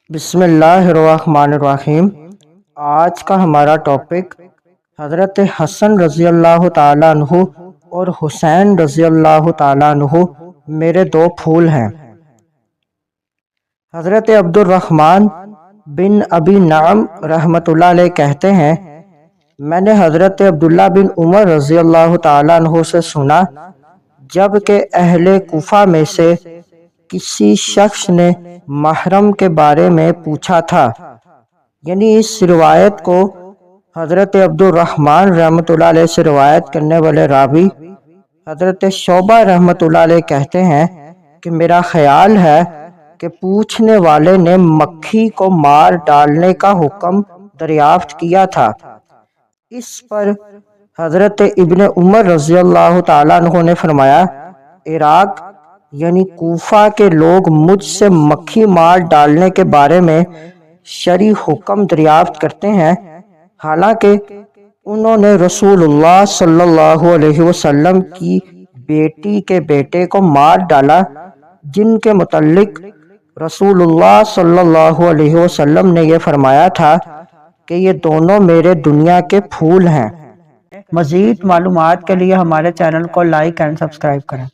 بسم اللہ الرحمن الرحیم۔ آج کا ہمارا ٹاپک حضرت حسن رضی اللہ تعالیٰ عنہ اور حسین رضی اللہ تعالیٰ عنہ میرے دو پھول ہیں۔ حضرت عبد الرحمن بن ابی نعم رحمۃ اللہ علیہ کہتے ہیں، میں نے حضرت عبداللہ بن عمر رضی اللہ تعالیٰ عنہ سے سنا، جب کہ اہل کوفہ میں سے کسی شخص نے محرم کے بارے میں پوچھا تھا، یعنی اس روایت کو حضرت عبد الرحمن رحمۃ اللہ علیہ سے روایت کرنے والے راوی حضرت شعبہ رحمۃ اللہ علیہ کہتے ہیں کہ میرا خیال ہے کہ پوچھنے والے نے مکھی کو مار ڈالنے کا حکم دریافت کیا تھا۔ اس پر حضرت ابن عمر رضی اللہ تعالیٰ عنہ نے فرمایا، عراق یعنی کوفہ کے لوگ مجھ سے مکھی مار ڈالنے کے بارے میں شرعی حکم دریافت کرتے ہیں، حالانکہ انہوں نے رسول اللہ صلی اللہ علیہ وسلم کی بیٹی کے بیٹے کو مار ڈالا، جن کے متعلق رسول اللہ صلی اللہ علیہ وسلم نے یہ فرمایا تھا کہ یہ دونوں میرے دنیا کے پھول ہیں۔ مزید معلومات کے لیے ہمارے چینل کو لائک اینڈ سبسکرائب کریں۔